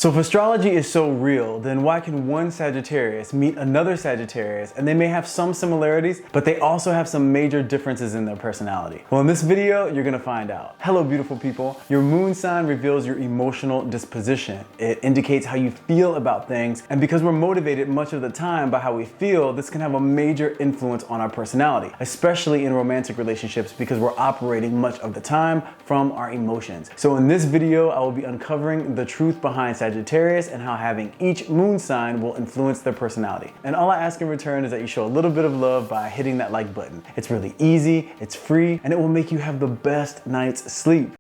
So if astrology is so real, then why can one Sagittarius meet another Sagittarius and they may have some similarities, but they also have some major differences in their personality? Well, in this video, you're gonna find out. Hello, beautiful people. Your moon sign reveals your emotional disposition. It indicates how you feel about things, and because we're motivated much of the time by how we feel, this can have a major influence on our personality, especially in romantic relationships because we're operating much of the time from our emotions. So in this video, I will be uncovering the truth behind Sagittarius and how having each moon sign will influence their personality. And all I ask in return is that you show a little bit of love by hitting that like button. It's really easy, it's free, and it will make you have the best night's sleep.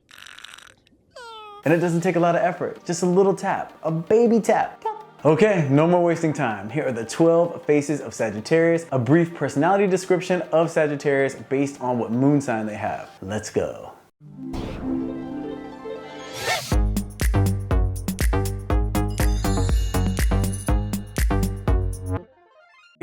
And it doesn't take a lot of effort, just a little tap, a baby tap. Okay, no more wasting time. Here are the 12 faces of Sagittarius, a brief personality description of Sagittarius based on what moon sign they have. Let's go.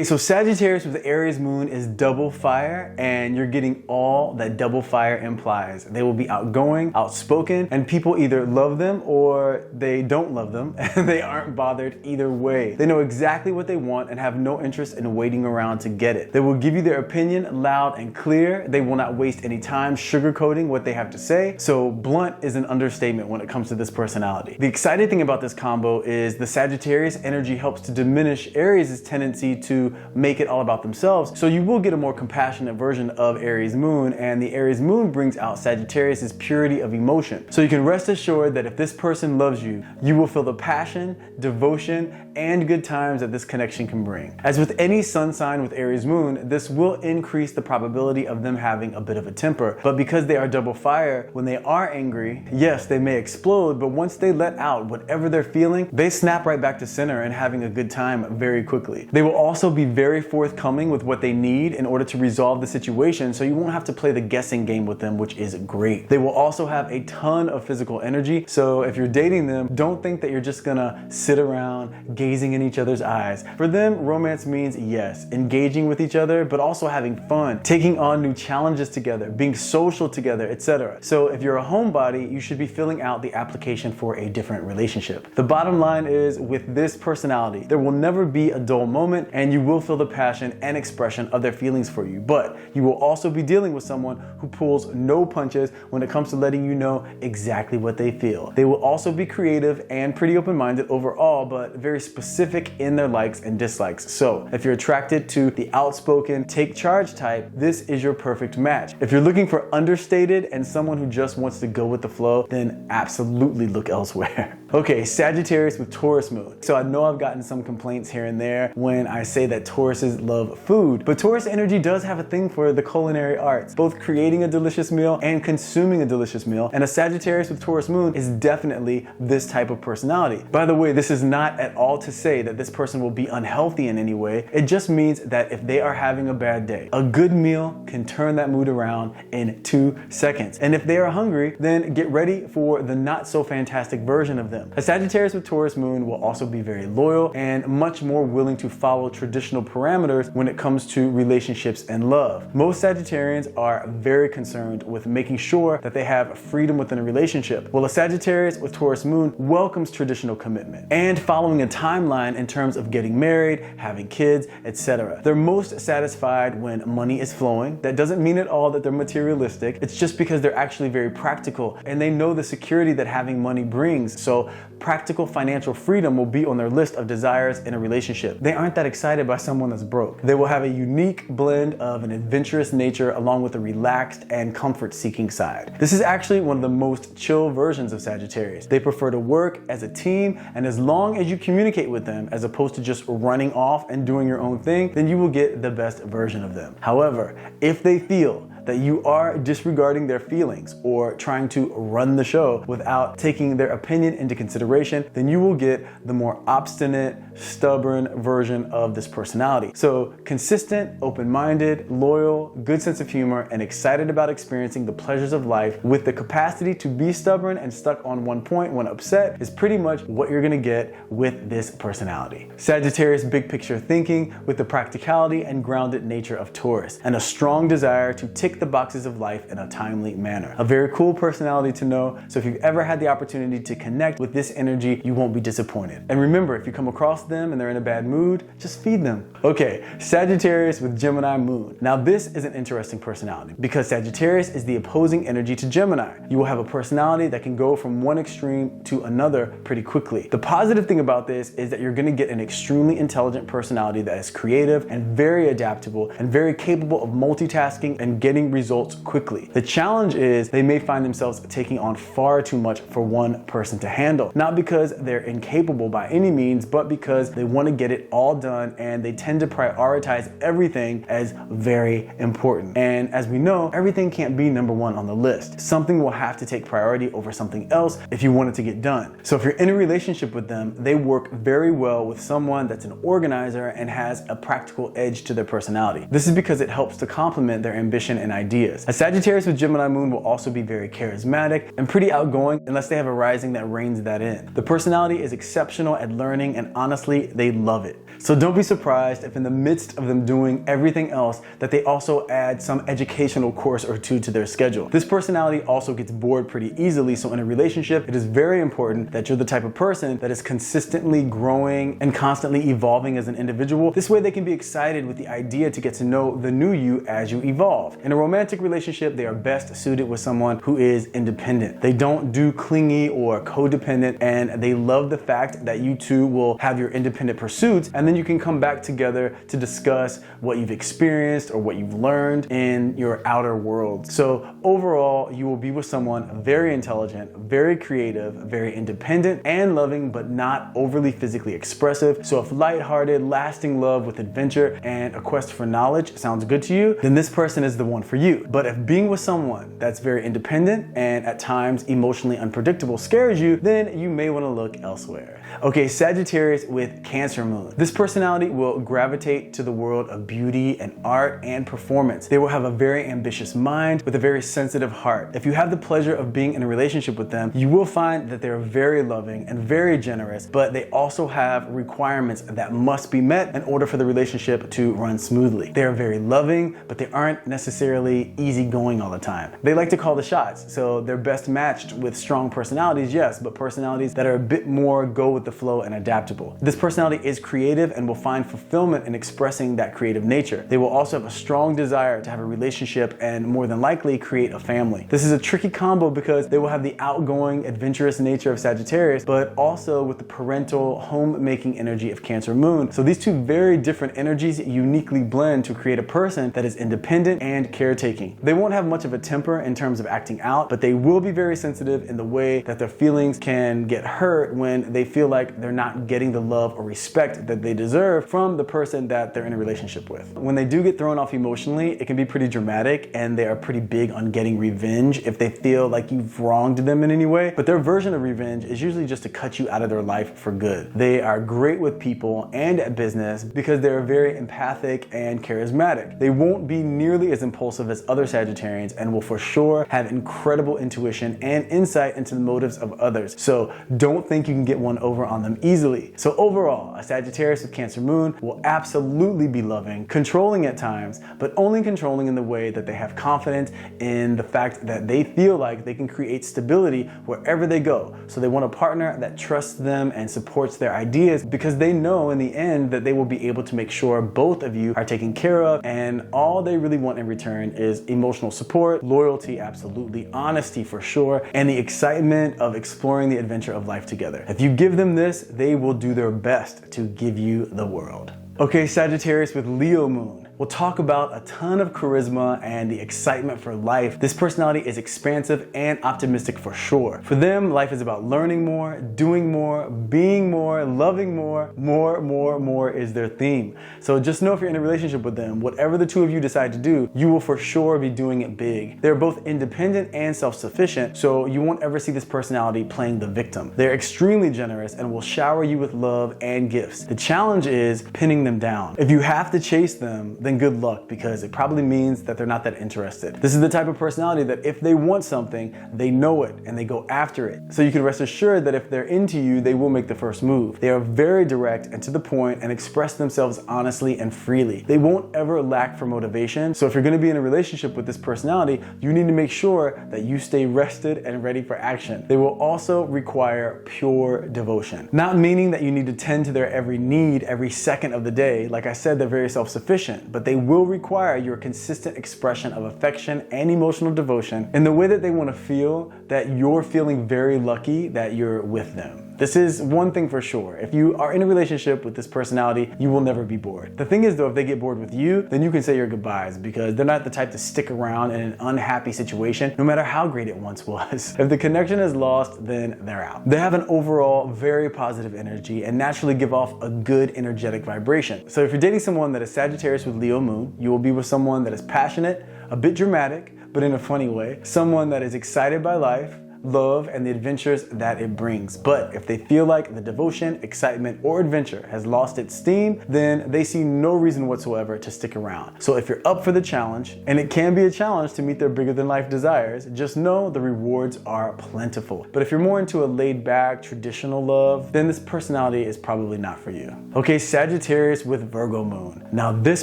So Sagittarius with the Aries Moon is double fire, and you're getting all that double fire implies. They will be outgoing, outspoken, and people either love them or they don't love them, and they aren't bothered either way. They know exactly what they want and have no interest in waiting around to get it. They will give you their opinion loud and clear. They will not waste any time sugarcoating what they have to say. So blunt is an understatement when it comes to this personality. The exciting thing about this combo is the Sagittarius energy helps to diminish Aries' tendency to make it all about themselves, so you will get a more compassionate version of Aries Moon, and the Aries Moon brings out Sagittarius' purity of emotion. So you can rest assured that if this person loves you, you will feel the passion, devotion, and good times that this connection can bring. As with any sun sign with Aries Moon, this will increase the probability of them having a bit of a temper, but because they are double fire, when they are angry, yes, they may explode, but once they let out whatever they're feeling, they snap right back to center and having a good time very quickly. They will also be very forthcoming with what they need in order to resolve the situation, so you won't have to play the guessing game with them, which is great. They will also have a ton of physical energy, so if you're dating them, don't think that you're just gonna sit around gazing in each other's eyes. For them, romance means, yes, engaging with each other, but also having fun, taking on new challenges together, being social together, etc. So if you're a homebody, you should be filling out the application for a different relationship. The bottom line is, with this personality, there will never be a dull moment, and you will feel the passion and expression of their feelings for you, but you will also be dealing with someone who pulls no punches when it comes to letting you know exactly what they feel. They will also be creative and pretty open-minded overall, but very specific in their likes and dislikes. So if you're attracted to the outspoken, take charge type, this is your perfect match. If you're looking for understated and someone who just wants to go with the flow, then absolutely look elsewhere. Okay, Sagittarius with Taurus Moon. So I know I've gotten some complaints here and there when I say that Tauruses love food, but Taurus energy does have a thing for the culinary arts, both creating a delicious meal and consuming a delicious meal, and a Sagittarius with Taurus Moon is definitely this type of personality. By the way, this is not at all to say that this person will be unhealthy in any way. It just means that if they are having a bad day, a good meal can turn that mood around in 2 seconds. And if they are hungry, then get ready for the not so fantastic version of them. A Sagittarius with Taurus Moon will also be very loyal and much more willing to follow traditional parameters when it comes to relationships and love. Most Sagittarians are very concerned with making sure that they have freedom within a relationship. Well, a Sagittarius with Taurus Moon welcomes traditional commitment and following a timeline in terms of getting married, having kids, etc. They're most satisfied when money is flowing. That doesn't mean at all that they're materialistic. It's just because they're actually very practical and they know the security that having money brings. So practical financial freedom will be on their list of desires in a relationship. They aren't that excited by someone that's broke. They will have a unique blend of an adventurous nature along with a relaxed and comfort-seeking side. This is actually one of the most chill versions of Sagittarius. They prefer to work as a team, and as long as you communicate with them as opposed to just running off and doing your own thing, then you will get the best version of them. However, if they feel that you are disregarding their feelings or trying to run the show without taking their opinion into consideration, then you will get the more obstinate, stubborn version of this personality. So consistent, open-minded, loyal, good sense of humor, and excited about experiencing the pleasures of life with the capacity to be stubborn and stuck on one point when upset is pretty much what you're gonna get with this personality. Sagittarius big picture thinking with the practicality and grounded nature of Taurus, and a strong desire to tick tick the boxes of life in a timely manner. A very cool personality to know, so if you've ever had the opportunity to connect with this energy, you won't be disappointed. And remember, if you come across them and they're in a bad mood, just feed them. Okay, Sagittarius with Gemini Moon. Now this is an interesting personality because Sagittarius is the opposing energy to Gemini. You will have a personality that can go from one extreme to another pretty quickly. The positive thing about this is that you're going to get an extremely intelligent personality that is creative and very adaptable and very capable of multitasking and getting results quickly. The challenge is they may find themselves taking on far too much for one person to handle. Not because they're incapable by any means, but because they want to get it all done and they tend to prioritize everything as very important. And as we know, everything can't be number one on the list. Something will have to take priority over something else if you want it to get done. So if you're in a relationship with them, they work very well with someone that's an organizer and has a practical edge to their personality. This is because it helps to complement their ambition and ideas. A Sagittarius with Gemini Moon will also be very charismatic and pretty outgoing unless they have a rising that reins that in. The personality is exceptional at learning and honestly, they love it. So don't be surprised if in the midst of them doing everything else that they also add some educational course or two to their schedule. This personality also gets bored pretty easily, so in a relationship, it is very important that you're the type of person that is consistently growing and constantly evolving as an individual. This way they can be excited with the idea to get to know the new you as you evolve. In a romantic relationship, they are best suited with someone who is independent. They don't do clingy or codependent, and they love the fact that you two will have your independent pursuits, and then you can come back together to discuss what you've experienced or what you've learned in your outer world. So overall, you will be with someone very intelligent, very creative, very independent and loving, but not overly physically expressive. So if lighthearted, lasting love with adventure and a quest for knowledge sounds good to you, then this person is the one for you. But if being with someone that's very independent and at times emotionally unpredictable scares you, then you may want to look elsewhere. Okay, Sagittarius with Cancer Moon. This personality will gravitate to the world of beauty and art and performance. They will have a very ambitious mind with a very sensitive heart. If you have the pleasure of being in a relationship with them, you will find that they're very loving and very generous, but they also have requirements that must be met in order for the relationship to run smoothly. They are very loving, but they aren't necessarily easygoing all the time. They like to call the shots, so they're best matched with strong personalities, yes, but personalities that are a bit more go with the flow and adaptable. This personality is creative and will find fulfillment in expressing that creative nature. They will also have a strong desire to have a relationship and more than likely create a family. This is a tricky combo because they will have the outgoing, adventurous nature of Sagittarius, but also with the parental, home-making energy of Cancer Moon. So these two very different energies uniquely blend to create a person that is independent and caretaking. They won't have much of a temper in terms of acting out, but they will be very sensitive in the way that their feelings can get hurt when they feel like they're not getting the love or respect that they deserve from the person that they're in a relationship with. When they do get thrown off emotionally, it can be pretty dramatic, and they are pretty big on getting revenge if they feel like you've wronged them in any way. But their version of revenge is usually just to cut you out of their life for good. They are great with people and at business because they're very empathic and charismatic. They won't be nearly as impulsive as other Sagittarians and will for sure have incredible intuition and insight into the motives of others. So don't think you can get one over on them easily. So overall, a Sagittarius with Cancer Moon will absolutely be loving, controlling at times, but only controlling in the way that they have confidence in the fact that they feel like they can create stability wherever they go. So they want a partner that trusts them and supports their ideas because they know in the end that they will be able to make sure both of you are taken care of, and all they really want in return is emotional support, loyalty, absolutely, honesty for sure, and the excitement of exploring the adventure of life together. If you give them this, they will do their best to give you the world. Okay, Sagittarius with Leo Moon. We'll talk about a ton of charisma and the excitement for life. This personality is expansive and optimistic for sure. For them, life is about learning more, doing more, being more, loving more. More is their theme. So just know if you're in a relationship with them, whatever the two of you decide to do, you will for sure be doing it big. They're both independent and self-sufficient, so you won't ever see this personality playing the victim. They're extremely generous and will shower you with love and gifts. The challenge is pinning them down. If you have to chase them, then then good luck, because it probably means that they're not that interested. This is the type of personality that if they want something, they know it and they go after it. So you can rest assured that if they're into you, they will make the first move. They are very direct and to the point and express themselves honestly and freely. They won't ever lack for motivation. So if you're going to be in a relationship with this personality, you need to make sure that you stay rested and ready for action. They will also require pure devotion. Not meaning that you need to tend to their every need every second of the day. Like I said, they're very self-sufficient, but they will require your consistent expression of affection and emotional devotion in the way that they want to feel that you're feeling very lucky that you're with them. This is one thing for sure. If you are in a relationship with this personality, you will never be bored. The thing is though, if they get bored with you, then you can say your goodbyes, because they're not the type to stick around in an unhappy situation, no matter how great it once was. If the connection is lost, then they're out. They have an overall very positive energy and naturally give off a good energetic vibration. So if you're dating someone that is Sagittarius with Leo Moon, you will be with someone that is passionate, a bit dramatic, but in a funny way, someone that is excited by life, love, and the adventures that it brings. But if they feel like the devotion, excitement, or adventure has lost its steam, then they see no reason whatsoever to stick around. So if you're up for the challenge, and it can be a challenge to meet their bigger than life desires, just know the rewards are plentiful. But if you're more into a laid back, traditional love, then this personality is probably not for you. Okay, Sagittarius with Virgo Moon. Now this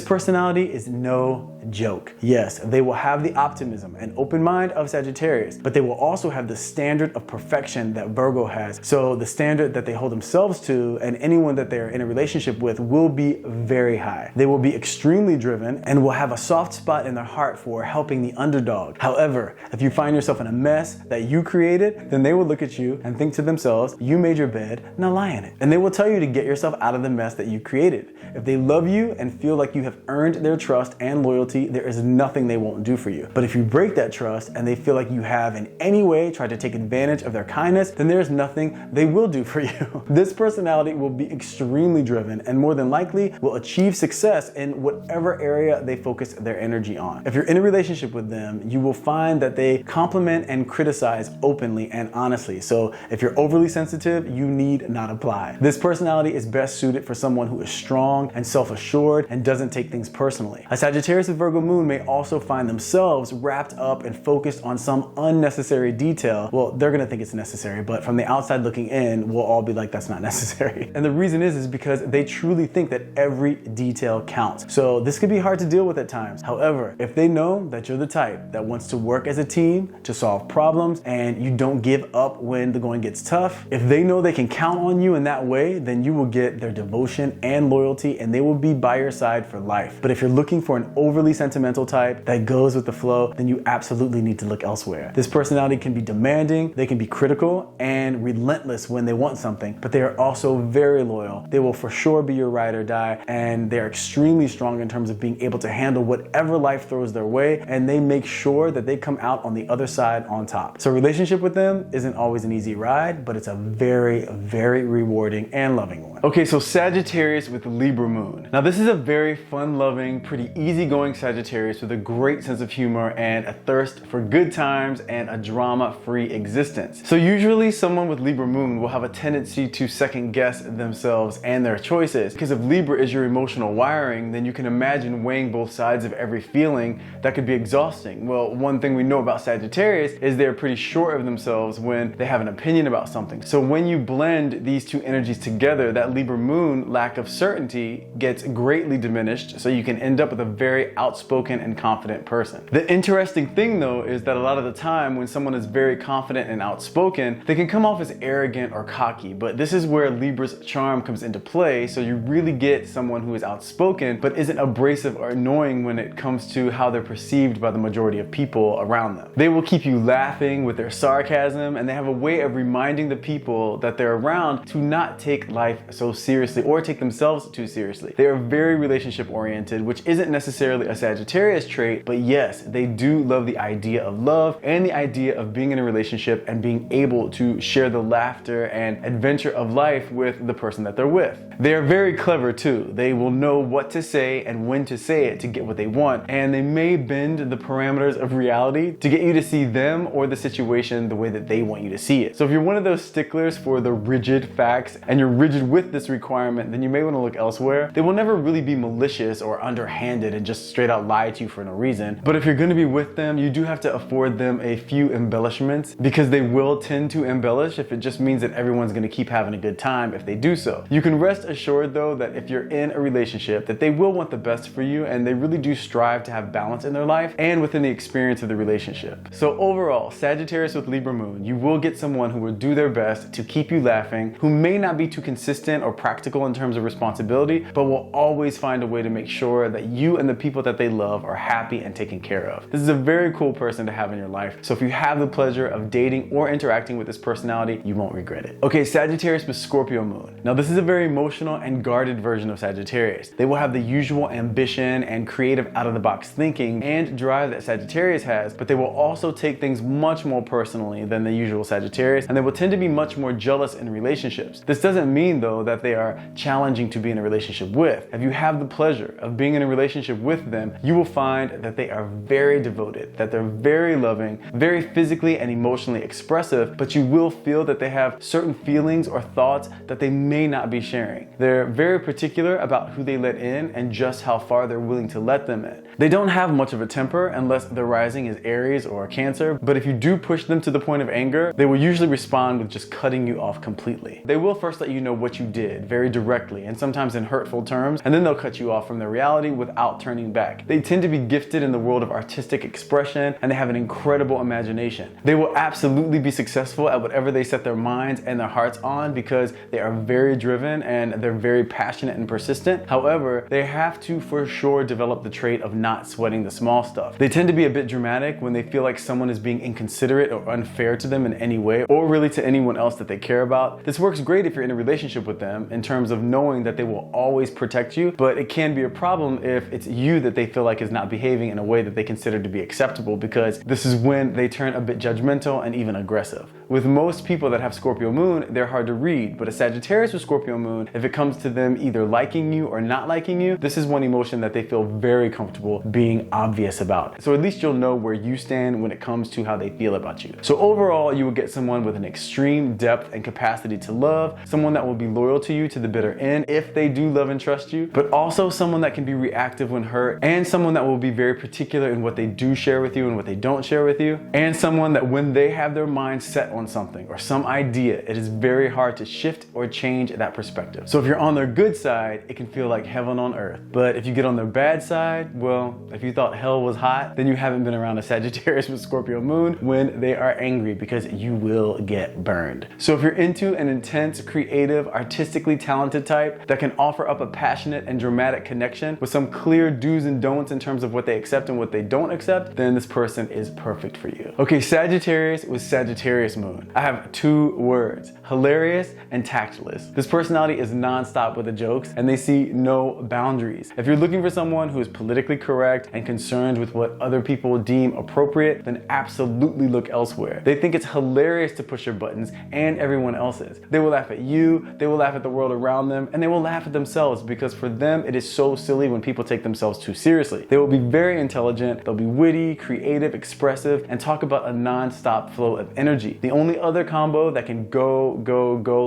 personality is no joke. Yes, they will have the optimism and open mind of Sagittarius, but they will also have the standard of perfection that Virgo has. So the standard that they hold themselves to and anyone that they're in a relationship with will be very high. They will be extremely driven and will have a soft spot in their heart for helping the underdog. However, if you find yourself in a mess that you created, then they will look at you and think to themselves, you made your bed, now lie in it. And they will tell you to get yourself out of the mess that you created. If they love you and feel like you have earned their trust and loyalty, there is nothing they won't do for you. But if you break that trust and they feel like you have in any way tried to take advantage of their kindness, then there's nothing they will do for you. This personality will be extremely driven and more than likely will achieve success in whatever area they focus their energy on. If you're in a relationship with them, you will find that they compliment and criticize openly and honestly. So if you're overly sensitive, you need not apply. This personality is best suited for someone who is strong and self-assured and doesn't take things personally. A Sagittarius with Virgo Moon may also find themselves wrapped up and focused on some unnecessary detail. Well, they're gonna think it's necessary, but from the outside looking in, we'll all be like, that's not necessary. And the reason is because they truly think that every detail counts. So this could be hard to deal with at times. However, if they know that you're the type that wants to work as a team to solve problems and you don't give up when the going gets tough, if they know they can count on you in that way, then you will get their devotion and loyalty and they will be by your side for life. But if you're looking for an overly sentimental type that goes with the flow, then you absolutely need to look elsewhere. This personality can be demanding, they can be critical and relentless when they want something, but they are also very loyal. They will for sure be your ride or die, and they're extremely strong in terms of being able to handle whatever life throws their way, and they make sure that they come out on the other side on top. So a relationship with them isn't always an easy ride, but it's a very, very rewarding and loving one. Okay, so Sagittarius with Libra Moon. Now this is a very fun-loving, pretty easygoing Sagittarius with a great sense of humor and a thirst for good times and a drama-free existence. So usually someone with Libra Moon will have a tendency to second guess themselves and their choices. Because if Libra is your emotional wiring, then you can imagine weighing both sides of every feeling. That could be exhausting. Well, one thing we know about Sagittarius is they're pretty sure of themselves when they have an opinion about something. So when you blend these two energies together, that Libra Moon lack of certainty gets greatly diminished, so you can end up with a very outspoken and confident person. The interesting thing though is that a lot of the time when someone is very confident and outspoken, they can come off as arrogant or cocky, but this is where Libra's charm comes into play. So you really get someone who is outspoken but isn't abrasive or annoying when it comes to how they're perceived by the majority of people around them. They will keep you laughing with their sarcasm, and they have a way of reminding the people that they're around to not take life so seriously or take themselves too seriously. They are very relationship oriented, which isn't necessarily a Sagittarius trait, but yes, they do love the idea of love and the idea of being in a relationship relationship and being able to share the laughter and adventure of life with the person that they're with. They are very clever too. They will know what to say and when to say it to get what they want, and they may bend the parameters of reality to get you to see them or the situation the way that they want you to see it. So if you're one of those sticklers for the rigid facts and you're rigid with this requirement, then you may want to look elsewhere. They will never really be malicious or underhanded and just straight out lie to you for no reason. But if you're going to be with them, you do have to afford them a few embellishments, because they will tend to embellish if it just means that everyone's going to keep having a good time if they do so. You can rest assured though that if you're in a relationship, that they will want the best for you, and they really do strive to have balance in their life and within the experience of the relationship. So overall, Sagittarius with Libra Moon, you will get someone who will do their best to keep you laughing, who may not be too consistent or practical in terms of responsibility, but will always find a way to make sure that you and the people that they love are happy and taken care of. This is a very cool person to have in your life. So if you have the pleasure of dating or interacting with this personality, you won't regret it. Okay, Sagittarius with Scorpio Moon. Now this is a very emotional and guarded version of Sagittarius. They will have the usual ambition and creative out-of-the-box thinking and drive that Sagittarius has, but they will also take things much more personally than the usual Sagittarius, and they will tend to be much more jealous in relationships. This doesn't mean though that they are challenging to be in a relationship with. If you have the pleasure of being in a relationship with them, you will find that they are very devoted, that they're very loving, very physically and emotionally expressive, but you will feel that they have certain feelings or thoughts that they may not be sharing. They're very particular about who they let in and just how far they're willing to let them in. They don't have much of a temper unless their rising is Aries or Cancer, but if you do push them to the point of anger, they will usually respond with just cutting you off completely. They will first let you know what you did very directly and sometimes in hurtful terms, and then they'll cut you off from their reality without turning back. They tend to be gifted in the world of artistic expression, and they have an incredible imagination. They will absolutely be successful at whatever they set their minds and their hearts on, because they are very driven and they're very passionate and persistent. However, they have to for sure develop the trait of not sweating the small stuff. They tend to be a bit dramatic when they feel like someone is being inconsiderate or unfair to them in any way, or really to anyone else that they care about. This works great if you're in a relationship with them in terms of knowing that they will always protect you, but it can be a problem if it's you that they feel like is not behaving in a way that they consider to be acceptable, because this is when they turn a bit judgmental and even aggressive. With most people that have Scorpio Moon, they're hard to read, but a Sagittarius with Scorpio Moon, if it comes to them either liking you or not liking you, this is one emotion that they feel very comfortable being obvious about. So at least you'll know where you stand when it comes to how they feel about you. So overall, you will get someone with an extreme depth and capacity to love, someone that will be loyal to you to the bitter end if they do love and trust you, but also someone that can be reactive when hurt, and someone that will be very particular in what they do share with you and what they don't share with you, and someone that when they have their mind set on something or some idea, it is very hard to shift or change that perspective. So if you're on their good side, it can feel like heaven on earth. But if you get on their bad side, well, if you thought hell was hot, then you haven't been around a Sagittarius with Scorpio Moon when they are angry, because you will get burned. So if you're into an intense, creative, artistically talented type that can offer up a passionate and dramatic connection with some clear do's and don'ts in terms of what they accept and what they don't accept, then this person is perfect for you. Okay, Sagittarius with Sagittarius Moon. I have two words: hilarious and tactless. This personality is non-stop with the jokes, and they see no boundaries. If you're looking for someone who is politically correct and concerned with what other people deem appropriate, then absolutely look elsewhere. They think it's hilarious to push your buttons and everyone else's. They will laugh at you, they will laugh at the world around them, and they will laugh at themselves, because for them it is so silly when people take themselves too seriously. They will be very intelligent, they'll be witty, creative, expressive, and talk about a non-stop flow of energy. The only other combo that can go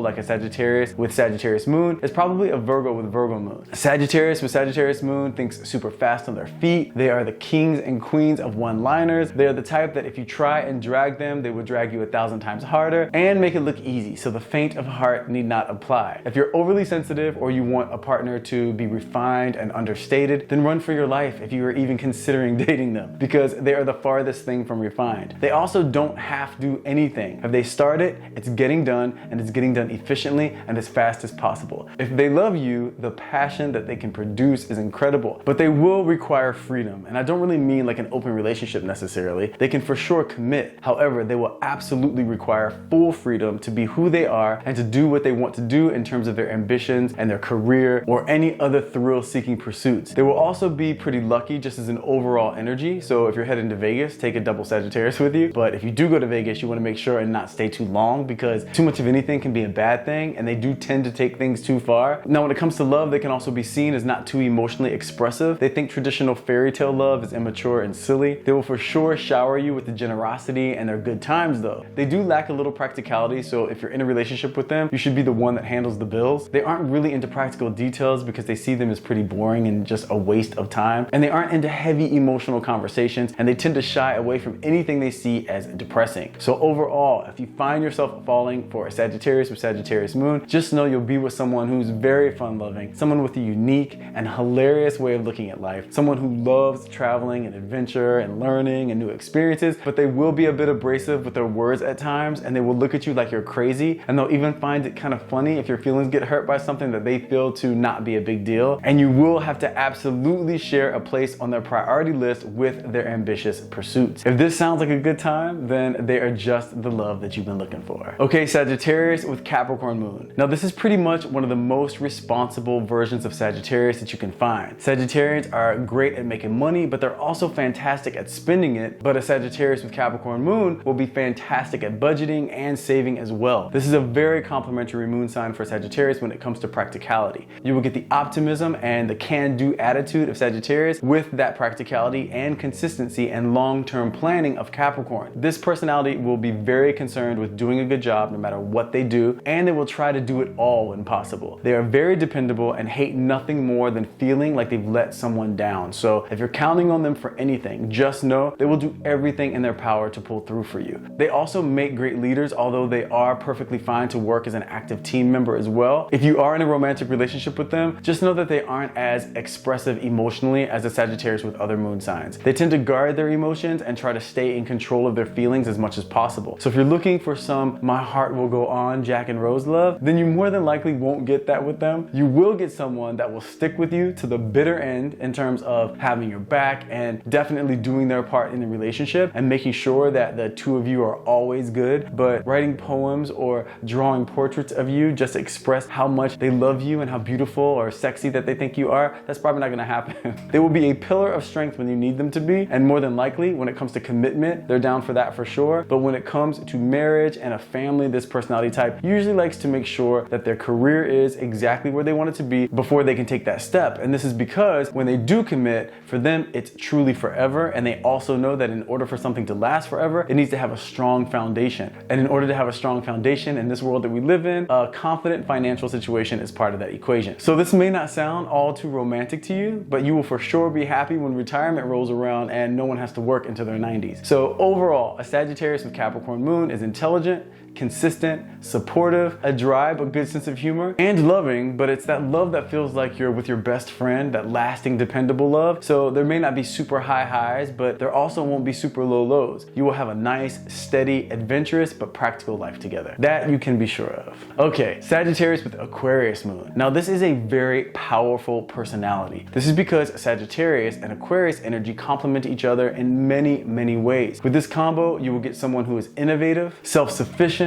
like a Sagittarius with Sagittarius Moon is probably a Virgo with Virgo Moon. Sagittarius with Sagittarius Moon thinks super fast on their feet. They are the kings and queens of one-liners. They are the type that if you try and drag them, they would drag you 1,000 times harder and make it look easy, so the faint of heart need not apply. If you're overly sensitive or you want a partner to be refined and understated, then run for your life if you are even considering dating them, because they are the farthest thing from refined. They also don't have to do anything. If they start it, it's getting done, and it's getting done efficiently and as fast as possible. If they love you, the passion that they can produce is incredible, but they will require freedom. And I don't really mean like an open relationship necessarily. They can for sure commit. However, they will absolutely require full freedom to be who they are and to do what they want to do in terms of their ambitions and their career or any other thrill-seeking pursuits. They will also be pretty lucky just as an overall energy. So if you're heading to Vegas, take a double Sagittarius with you. But if you do go to Vegas, you want to make sure and not stay too long, because too much of anything can be a bad thing, and they do tend to take things too far. Now, when it comes to love, they can also be seen as not too emotionally expressive. They think traditional fairy tale love is immature and silly. They will for sure shower you with the generosity and their good times though. They do lack a little practicality, so if you're in a relationship with them, you should be the one that handles the bills. They aren't really into practical details because they see them as pretty boring and just a waste of time. And they aren't into heavy emotional conversations, and they tend to shy away from anything they see as depressing. So overall, if you find yourself falling for a Sagittarius with Sagittarius Moon, just know you'll be with someone who's very fun-loving, someone with a unique and hilarious way of looking at life, someone who loves traveling and adventure and learning and new experiences, but they will be a bit abrasive with their words at times, and they will look at you like you're crazy, and they'll even find it kind of funny if your feelings get hurt by something that they feel to not be a big deal. And you will have to absolutely share a place on their priority list with their ambitious pursuits. If this sounds like a good time, then they are just the love that you've been looking for. Okay, Sagittarius with Capricorn Moon. Now this is pretty much one of the most responsible versions of Sagittarius that you can find. Sagittarians are great at making money, but they're also fantastic at spending it. But a Sagittarius with Capricorn Moon will be fantastic at budgeting and saving as well. This is a very complementary moon sign for Sagittarius when it comes to practicality. You will get the optimism and the can-do attitude of Sagittarius with that practicality and consistency and long-term planning of Capricorn. This personality will be very concerned with doing a good job no matter what they do, and they will try to do it all when possible. They are very dependable and hate nothing more than feeling like they've let someone down. So if you're counting on them for anything, just know they will do everything in their power to pull through for you. They also make great leaders, although they are perfectly fine to work as an active team member as well. If you are in a romantic relationship with them, just know that they aren't as expressive emotionally as a Sagittarius with other moon signs. They tend to guard their emotions and try to stay in control of their feelings as much as possible. So if you're looking for some my heart will go on Jack and Rose love, then you more than likely won't get that with them. You will get someone that will stick with you to the bitter end in terms of having your back and definitely doing their part in the relationship and making sure that the two of you are always good. But writing poems or drawing portraits of you just to express how much they love you and how beautiful or sexy that they think you are, that's probably not gonna happen. They will be a pillar of strength when you need them to be, and more than likely when it comes to commitment, they're down for that for sure. But when it comes to marriage and a family, this personality type usually likes to make sure that their career is exactly where they want it to be before they can take that step. And this is because when they do commit, for them it's truly forever, and they also know that in order for something to last forever, it needs to have a strong foundation. And in order to have a strong foundation in this world that we live in, a confident financial situation is part of that equation. So this may not sound all too romantic to you, but you will for sure be happy when retirement rolls around and no one has to work into their 90s. So overall, a Sagittarius with Capricorn Moon is intelligent, consistent, supportive, a dry but good sense of humor, and loving, but it's that love that feels like you're with your best friend, that lasting, dependable love. So there may not be super high highs, but there also won't be super low lows. You will have a nice, steady, adventurous, but practical life together. That you can be sure of. Okay, Sagittarius with Aquarius Moon. Now this is a very powerful personality. This is because Sagittarius and Aquarius energy complement each other in many, many ways. With this combo, you will get someone who is innovative, self-sufficient,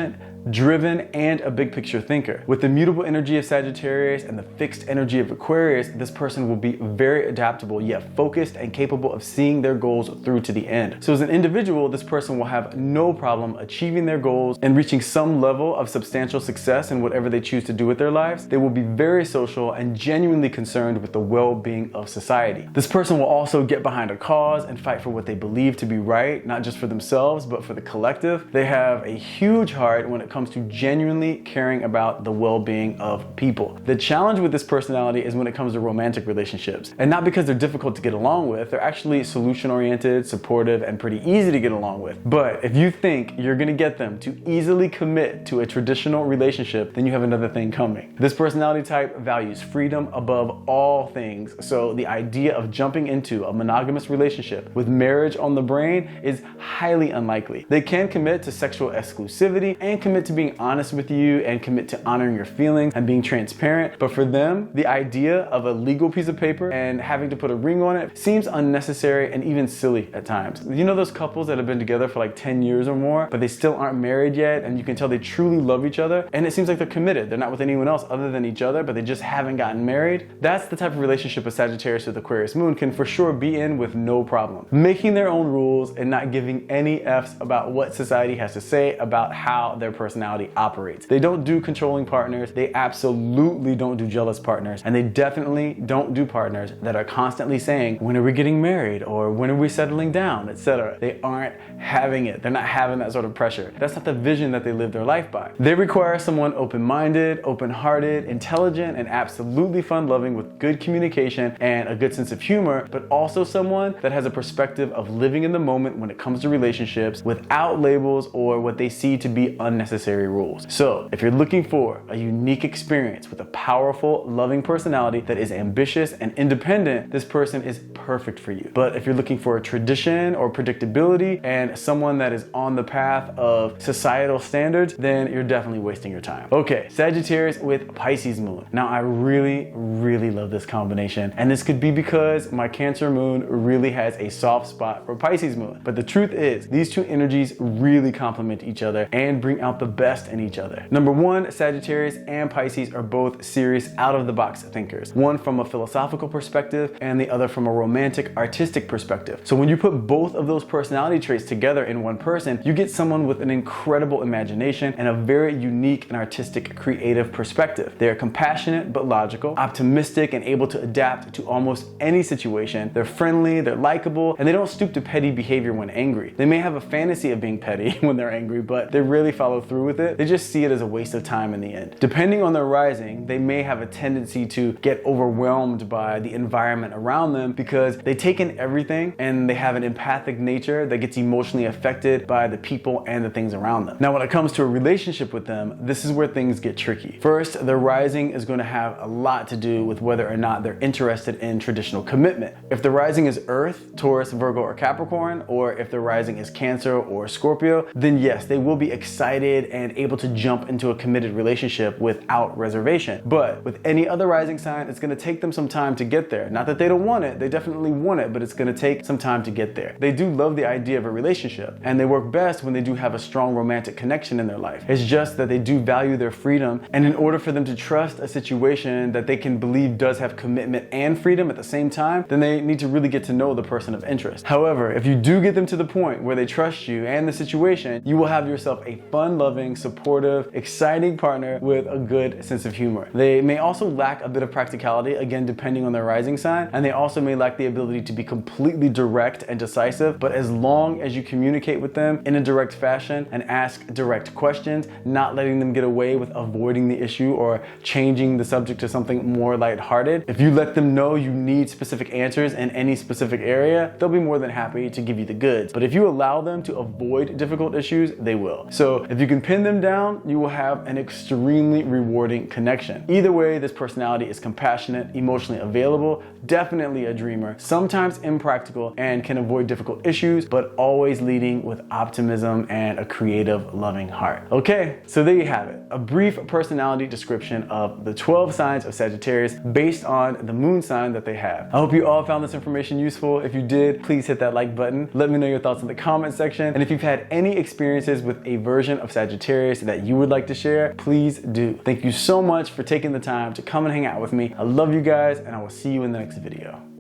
driven, and a big picture thinker. With the mutable energy of Sagittarius and the fixed energy of Aquarius, this person will be very adaptable, yet focused and capable of seeing their goals through to the end. So as an individual, this person will have no problem achieving their goals and reaching some level of substantial success in whatever they choose to do with their lives. They will be very social and genuinely concerned with the well-being of society. This person will also get behind a cause and fight for what they believe to be right, not just for themselves, but for the collective. They have a huge heart when it comes to genuinely caring about the well-being of people. The challenge with this personality is when it comes to romantic relationships. And not because they're difficult to get along with, they're actually solution-oriented, supportive, and pretty easy to get along with. But if you think you're gonna get them to easily commit to a traditional relationship, then you have another thing coming. This personality type values freedom above all things, so the idea of jumping into a monogamous relationship with marriage on the brain is highly unlikely. They can commit to sexual exclusivity and commit to being honest with you and commit to honoring your feelings and being transparent, but for them, the idea of a legal piece of paper and having to put a ring on it seems unnecessary and even silly at times. You know those couples that have been together for like 10 years or more, but they still aren't married yet, and you can tell they truly love each other, and it seems like they're committed. They're not with anyone else other than each other, but they just haven't gotten married. That's the type of relationship a Sagittarius with Aquarius Moon can for sure be in with no problem. Making their own rules and not giving any F's about what society has to say about how their personality operates. They don't do controlling partners, they absolutely don't do jealous partners, and they definitely don't do partners that are constantly saying, when are we getting married, or when are we settling down, etc. They aren't having it. They're not having that sort of pressure. That's not the vision that they live their life by. They require someone open-minded, open-hearted, intelligent, and absolutely fun-loving with good communication and a good sense of humor, but also someone that has a perspective of living in the moment when it comes to relationships without labels or what they see to be unnecessary rules. So if you're looking for a unique experience with a powerful, loving personality that is ambitious and independent, this person is perfect for you. But if you're looking for a tradition or predictability and someone that is on the path of societal standards, then you're definitely wasting your time. Okay, Sagittarius with Pisces Moon. Now I really love this combination, and this could be because my Cancer Moon really has a soft spot for Pisces Moon. But the truth is, these two energies really complement each other and bring out the best in each other. Number one, Sagittarius and Pisces are both serious, out-of-the-box thinkers. One from a philosophical perspective and the other from a romantic, artistic perspective. So when you put both of those personality traits together in one person, you get someone with an incredible imagination and a very unique and artistic, creative perspective. They're compassionate but logical, optimistic and able to adapt to almost any situation. They're friendly, they're likable, and they don't stoop to petty behavior when angry. They may have a fantasy of being petty when they're angry, but they rarely follow through with it. They just see it as a waste of time in the end. Depending on their rising, they may have a tendency to get overwhelmed by the environment around them because they take in everything and they have an empathic nature that gets emotionally affected by the people and the things around them. Now, when it comes to a relationship with them, this is where things get tricky. First, their rising is going to have a lot to do with whether or not they're interested in traditional commitment. If the rising is Earth, Taurus, Virgo, or Capricorn, or if the rising is Cancer or Scorpio, then yes, they will be excited and able to jump into a committed relationship without reservation. But with any other rising sign, it's going to take them some time to get there. Not that they don't want it, they definitely want it, but it's going to take some time to get there. They do love the idea of a relationship, and they work best when they do have a strong romantic connection in their life. It's just that they do value their freedom, and in order for them to trust a situation that they can believe does have commitment and freedom at the same time, then they need to really get to know the person of interest. However, if you do get them to the point where they trust you and the situation, you will have yourself a fun-loving, supportive, exciting partner with a good sense of humor. They may also lack a bit of practicality, again depending on their rising sign, and they also may lack the ability to be completely direct and decisive, but as long as you communicate with them in a direct fashion and ask direct questions, not letting them get away with avoiding the issue or changing the subject to something more lighthearted, if you let them know you need specific answers in any specific area, they'll be more than happy to give you the goods. But if you allow them to avoid difficult issues, they will. So if you can pin them down, you will have an extremely rewarding connection. Either way, this personality is compassionate, emotionally available, definitely a dreamer, sometimes impractical, and can avoid difficult issues, but always leading with optimism and a creative, loving heart. Okay, so there you have it. A brief personality description of the 12 signs of Sagittarius based on the moon sign that they have. I hope you all found this information useful. If you did, please hit that like button. Let me know your thoughts in the comment section. And if you've had any experiences with a version of Sagittarius that you would like to share, please do. Thank you so much for taking the time to come and hang out with me. I love you guys, and I will see you in the next video.